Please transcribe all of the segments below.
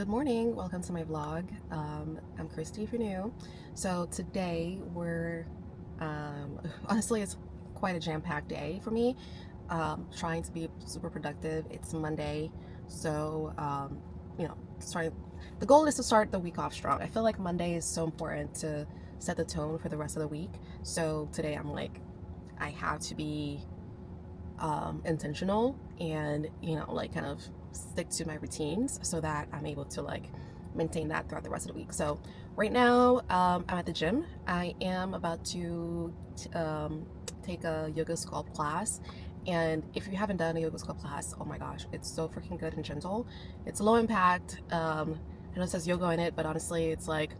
Good morning, welcome to my vlog. I'm Christy if you're new. So today honestly it's quite a jam-packed day for me. Trying to be super productive. It's Monday, so you know, starting the goal is to start the week off strong. I feel like Monday is so important to set the tone for the rest of the week. So today I'm like, I have to be intentional and like kind of stick to my routines so that I'm able to like maintain that throughout the rest of the week. So right now I'm at the gym. I am about to take a yoga sculpt class, and if you haven't done a yoga sculpt class, oh my gosh, it's so freaking good and gentle. It's low impact. I know it says yoga in it, but honestly it's like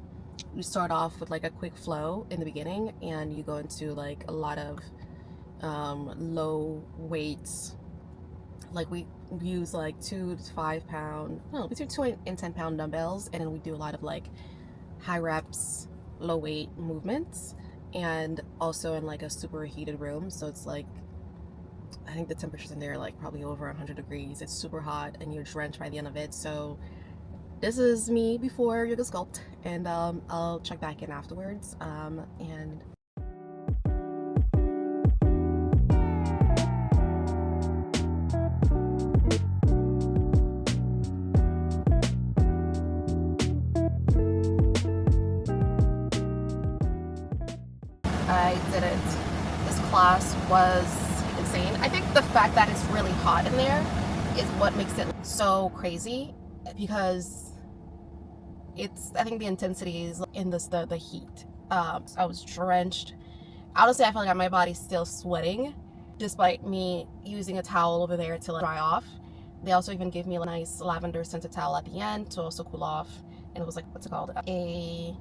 you start off with like a quick flow in the beginning and you go into like a lot of low weights. Like we use like 2 to 5 pound, no, between 2 and 10 pound dumbbells, and then we do a lot of like high reps, low weight movements, and also in like a super heated room. So it's like, I think the temperatures in there are like probably over 100 degrees. It's super hot and you're drenched by the end of it. So this is me before yoga sculpt, and I'll check back in afterwards. And I did it. This class was insane. I think the fact that it's really hot in there is what makes it so crazy, because I think the intensity is in the heat. So I was drenched. Honestly, I feel like my body's still sweating despite me using a towel over there to like dry off. They also even gave me a nice lavender scented towel at the end to also cool off. And it was like, what's it called? A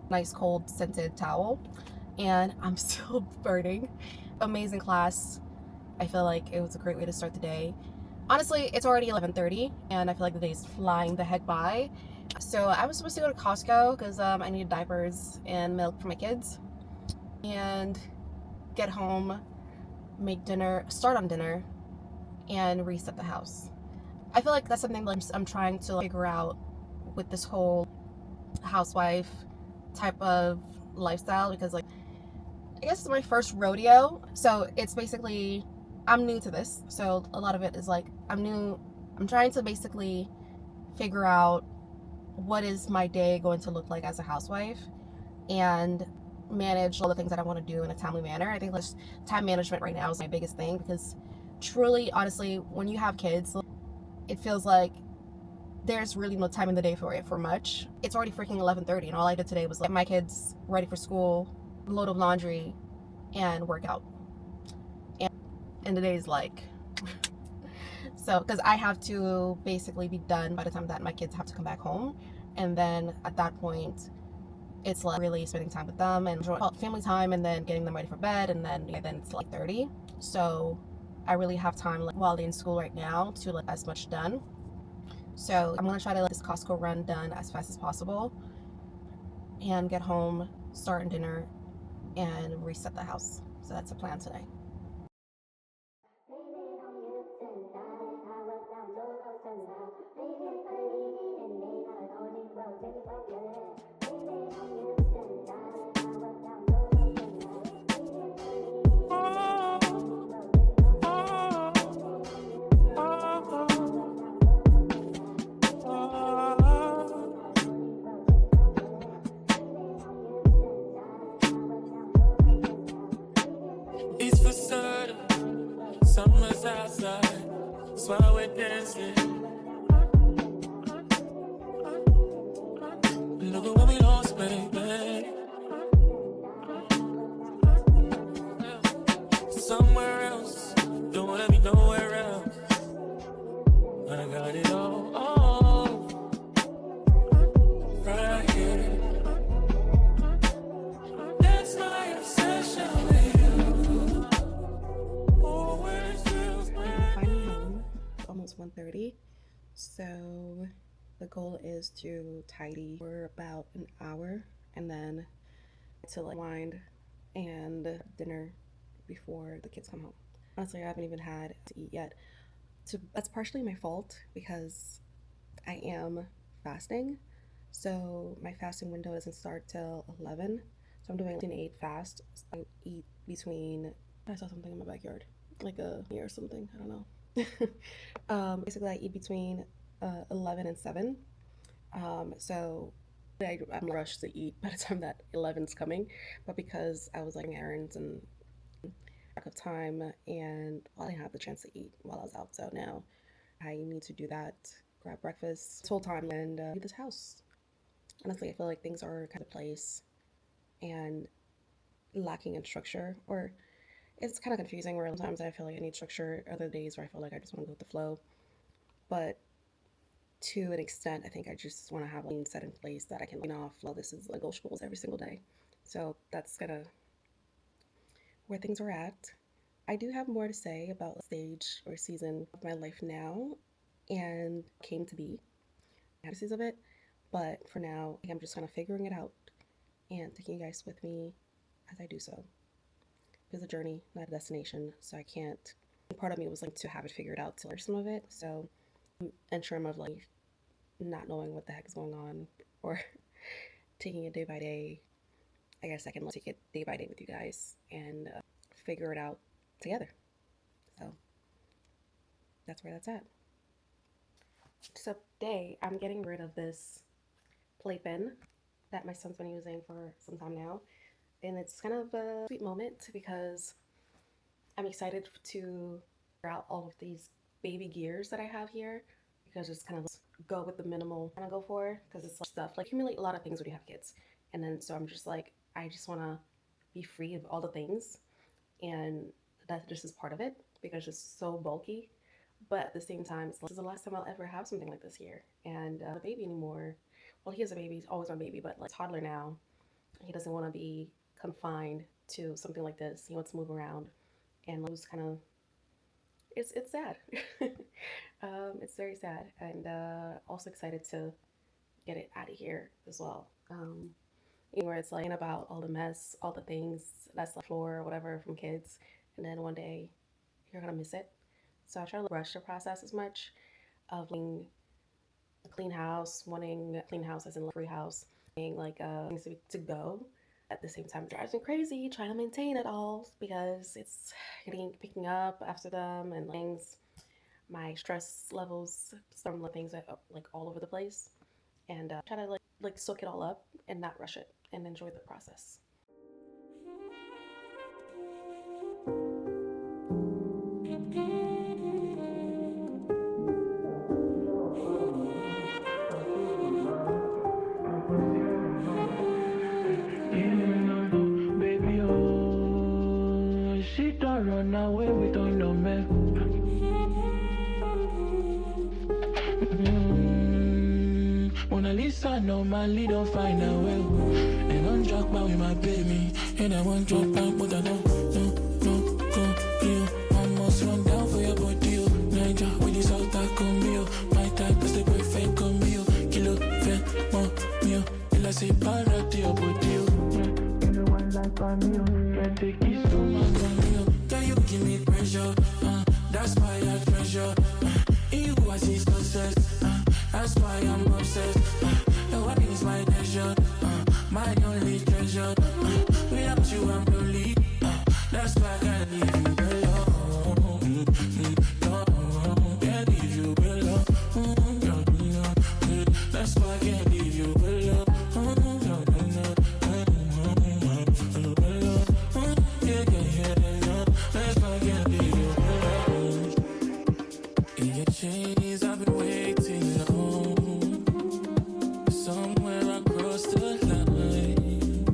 nice cold scented towel. And I'm still burning. Amazing class. I feel like it was a great way to start the day. Honestly, it's already 11:30 and I feel like the day is flying the heck by. So I was supposed to go to Costco because I needed diapers and milk for my kids, and get home, make dinner, start on dinner, and reset the house. I feel like that's something that I'm trying to figure out with this whole housewife type of lifestyle, because like, I guess it's my first rodeo. So it's basically, I'm new to this. So a lot of it is like, I'm new. I'm trying to basically figure out what is my day going to look like as a housewife, and manage all the things that I want to do in a timely manner. I think this time management right now is my biggest thing, because truly, honestly, when you have kids, it feels like there's really no time in the day for it for much. It's already freaking 11:30 and all I did today was like my kids ready for school, load of laundry, and work out. And the day is like so, because I have to basically be done by the time that my kids have to come back home, and then at that point it's like really spending time with them and family time, and then getting them ready for bed, and then it's like 30. So I really have time, like, while they're in school right now, to let as much done. So I'm gonna try to let this Costco run done as fast as possible and get home, start dinner, and reset the house. So that's the plan today. It's for certain, summer's outside, that's why we're dancing. Look at what we lost, baby. Somewhere else, don't wanna be nowhere else. I got it all right here. That's my obsession with you. Always feels I'm finally home. It's almost 1:30. So the goal is to tidy for about an hour, and then to like wind and dinner before the kids come home. Honestly, I haven't even had to eat yet. That's partially my fault, because I am fasting. So my fasting window doesn't start till 11. So I'm doing an 8 fast. I eat between, I saw something in my backyard, like a deer or something, I don't know. Basically I eat between 11 and 7. So I'm rushed to eat by the time that 11's coming, but because I was like errands and lack of time, and I didn't have the chance to eat while I was out, so now I need to do that, grab breakfast this whole time, and leave this house. Honestly, I feel like things are kind of place and lacking in structure, or it's kind of confusing where sometimes I feel like I need structure, other days where I feel like I just want to go with the flow. But to an extent, I think I just want to have a set in place that I can lean off. Well, this is negotiables every single day. So that's kind of where things are at. I do have more to say about the stage or season of my life now and came to be, fantasies of it. But for now, I'm just kind of figuring it out and taking you guys with me as I do so. It's a journey, not a destination, so I can't. Part of me was like to have it figured out to learn some of it. So in terms of like not knowing what the heck is going on or taking it day by day, I guess I can take it day by day with you guys and figure it out together. So that's where that's at. So today I'm getting rid of this playpen that my son's been using for some time now, and it's kind of a sweet moment because I'm excited to figure out all of these baby gears that I have here, because it's kind of go with the minimal kind of go for, because it's like stuff like accumulate a lot of things when you have kids, and then so I'm just like, I just want to be free of all the things, and that just is part of it because it's so bulky. But at the same time, this is the last time I'll ever have something like this here. And the baby anymore, well, he is a baby, he's always my baby, but like toddler now, he doesn't want to be confined to something like this. He wants to move around, and it was kind of, it's sad. It's very sad, and also excited to get it out of here as well. Where it's like about all the mess, all the things that's the floor or whatever from kids, and then one day you're gonna miss it. So I try to rush the process as much of wanting a clean house, wanting a clean house as in a free house, being like things to go. At the same time, it drives me crazy trying to maintain it all because it's picking up after them and things. My stress levels, some of the things are like all over the place, and try to like soak it all up and not rush it and enjoy the process. Baby, oh, she don't run away, we don't know me. Mona Lisa normally don't find a way. And I'm drunk by with my baby. And I want drop back, but I don't, go, you. I must run down for your body, oh. Niger, with this out that come me, oh. My type is the boyfriend come me, oh. Kilo, fair, more, me, oh. Till I say party, your body, oh. You know one like by me, oh. Can't take it so much from me, oh. Can you give me pressure? That's why I treasure. You I see success. That's why I'm obsessed. Your wedding is my treasure, my only treasure. Without you, I'm lonely. That's why I can't leave you alone. Can't leave you alone. That's why I can't leave you alone. That's why I can't leave you alone. In your chains, I've been waiting long. Somewhere across the line,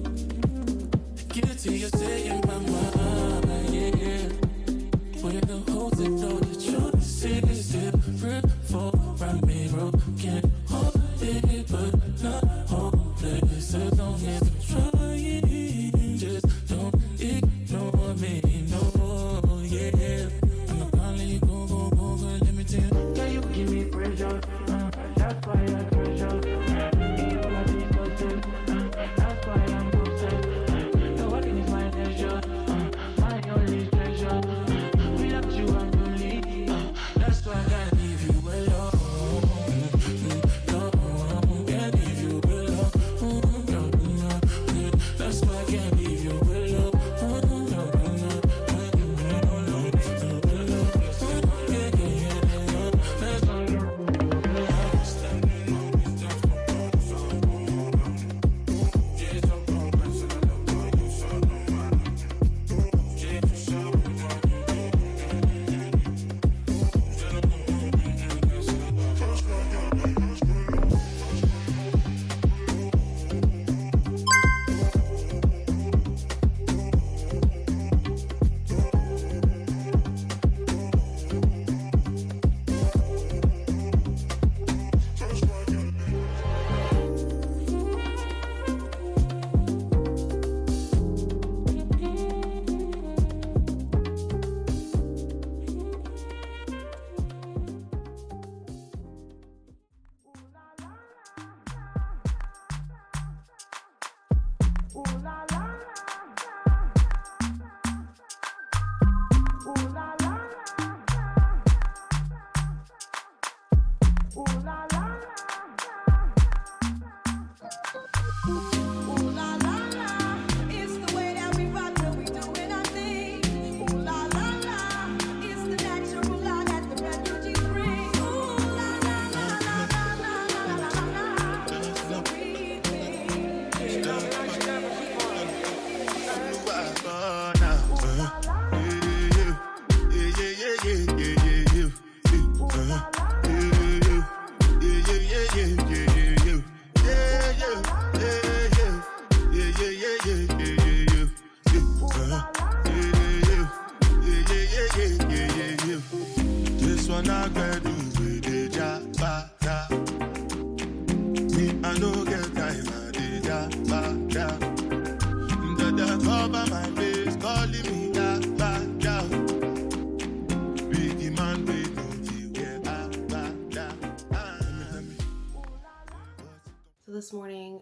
guilty, you're staying by mind, yeah. Where the holes that know the truth is different for me, bro. Can't hold it, but not hopeless. So don't ever try it, just don't ignore me, no, yeah. I'm not gonna let you go, let me tell you. Can you give me pressure? That's why I treasure. That's why I'm obsessed. Your wedding is my treasure.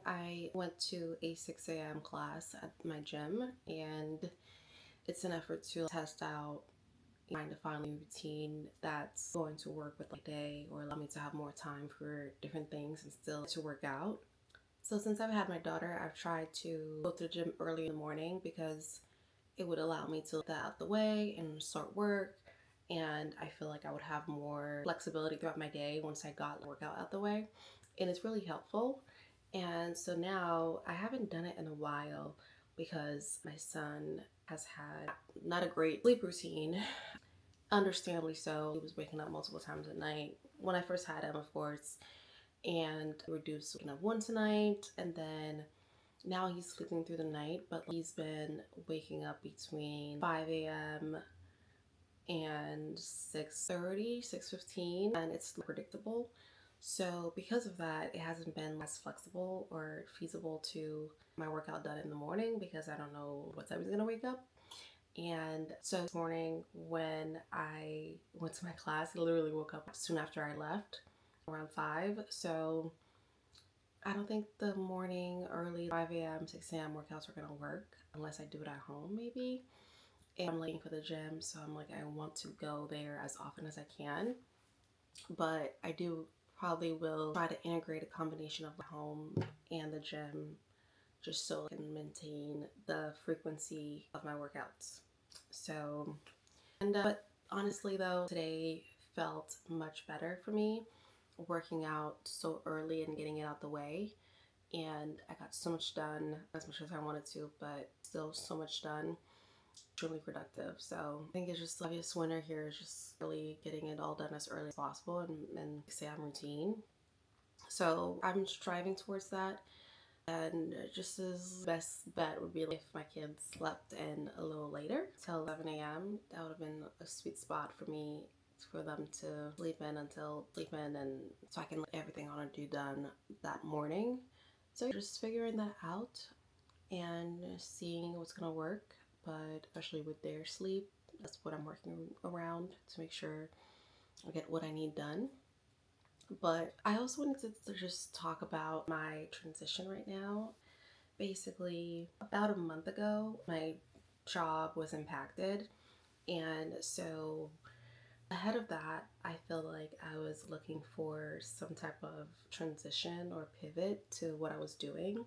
morning I went to a 6 a.m. class at my gym, and it's an effort to test out trying to find a routine that's going to work with my day or allow me to have more time for different things and still to work out. So since I've had my daughter, I've tried to go to the gym early in the morning because it would allow me to get that out the way and start work. And I feel like I would have more flexibility throughout my day once I got the workout out the way. And it's really helpful. And so now I haven't done it in a while because my son has had not a great sleep routine. Understandably so. He was waking up multiple times at night. When I first had him, of course, and reduced waking up once a night, and then now he's sleeping through the night, but he's been waking up between 5 a.m. and 6:30, 6:15, and it's predictable. So because of that, it hasn't been as flexible or feasible to my workout done in the morning because I don't know what time he's gonna wake up. And so this morning when I went to my class, I literally woke up soon after I left, around 5. So I don't think the morning early 5 a.m., 6 a.m. workouts are gonna work unless I do it at home maybe. And I'm late for the gym, so I'm like, I want to go there as often as I can. But I do probably will try to integrate a combination of the home and the gym just so I can maintain the frequency of my workouts. So, but honestly though, today felt much better for me working out so early and getting it out the way. And I got so much done, as much as I wanted to, but still so much done. Extremely productive. So I think it's just the obvious winner here is just really getting it all done as early as possible and stay on routine. So I'm striving towards that. And just as best bet would be like if my kids slept in a little later till 11 a.m. That would have been a sweet spot for me for them to sleep in and so I can let everything I want to do done that morning. So just figuring that out and seeing what's gonna work, but especially with their sleep, that's what I'm working around to make sure I get what I need done. But I also wanted to just talk about my transition right now. Basically, about a month ago, my job was impacted, and so ahead of that, I feel like I was looking for some type of transition or pivot to what I was doing,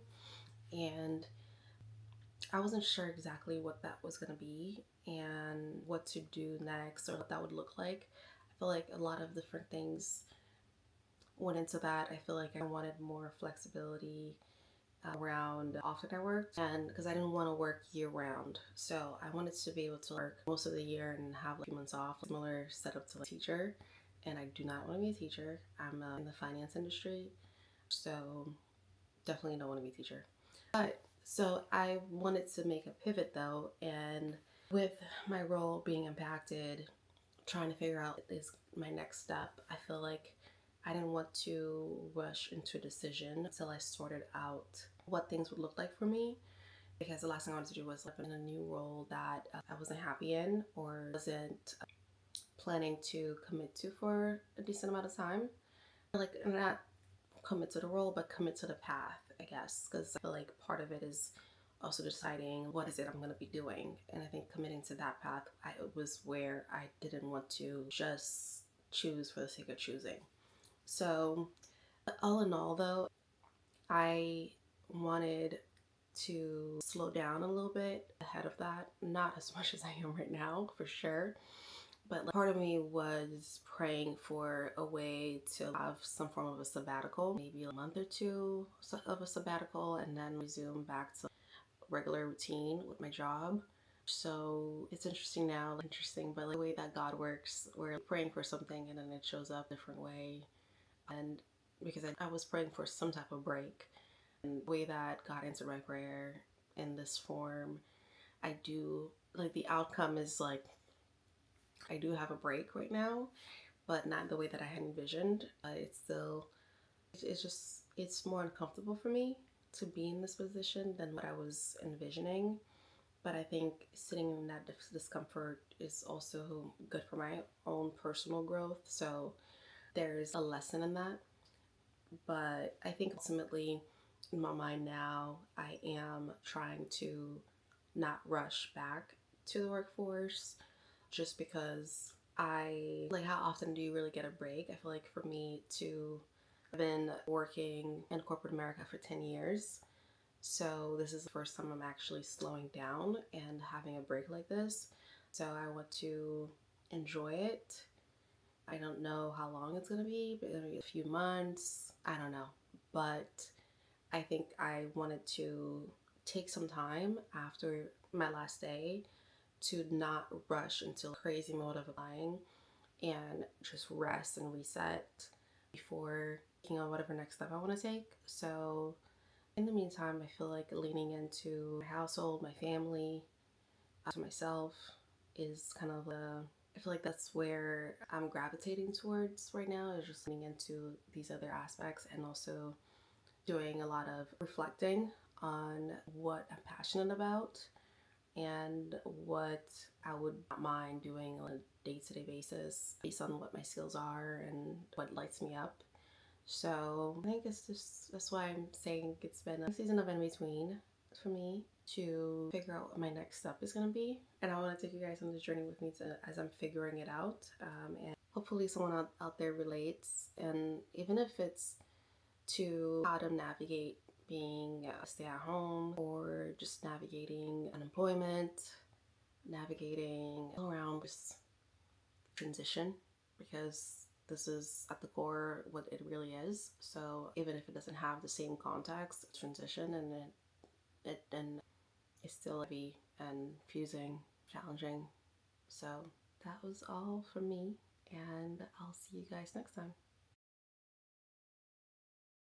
and I wasn't sure exactly what that was going to be and what to do next or what that would look like. I feel like a lot of different things went into that. I feel like I wanted more flexibility around how often I worked, and because I didn't want to work year round. So I wanted to be able to work most of the year and have like a few months off, similar setup to like a teacher. And I do not want to be a teacher. I'm in the finance industry, so definitely don't want to be a teacher. But so I wanted to make a pivot though, and with my role being impacted, trying to figure out is my next step. I feel like I didn't want to rush into a decision until I sorted out what things would look like for me, because the last thing I wanted to do was live in a new role that I wasn't happy in or wasn't planning to commit to for a decent amount of time. Like, not commit to the role, but commit to the path, I guess, because I feel like part of it is also deciding what is it I'm going to be doing. And I think committing to that path was where I didn't want to just choose for the sake of choosing. So all in all though, I wanted to slow down a little bit ahead of that. Not as much as I am right now, for sure. But like, part of me was praying for a way to have some form of a sabbatical, maybe a month or two of a sabbatical, and then resume back to regular routine with my job. So it's interesting now, but like the way that God works, we're praying for something and then it shows up a different way. And because I was praying for some type of break, and the way that God answered my prayer in this form, I do like the outcome is like I do have a break right now, but not the way that I had envisioned. It's still, it's more uncomfortable for me to be in this position than what I was envisioning. But I think sitting in that discomfort is also good for my own personal growth. So there's a lesson in that. But I think ultimately in my mind now, I am trying to not rush back to the workforce just because like, how often do you really get a break? I feel like for me I've been working in corporate America for 10 years. So this is the first time I'm actually slowing down and having a break like this. So I want to enjoy it. I don't know how long it's gonna be, but it'll be a few months. I don't know. But I think I wanted to take some time after my last day to not rush into crazy mode of applying and just rest and reset before taking on whatever next step I want to take. So in the meantime, I feel like leaning into my household, my family, to myself is kind of I feel like that's where I'm gravitating towards right now, is just leaning into these other aspects and also doing a lot of reflecting on what I'm passionate about and what I would not mind doing on a day-to-day basis based on what my skills are and what lights me up. So I think it's just, that's why I'm saying it's been a season of in between for me to figure out what my next step is going to be. And I want to take you guys on this journey with me as I'm figuring it out. And hopefully someone out there relates. And even if it's to how to navigate being a stay at home or just navigating unemployment, navigating all around this transition, because this is at the core what it really is. So even if it doesn't have the same context, transition, and it's still heavy and confusing, challenging. So that was all from me, and I'll see you guys next time.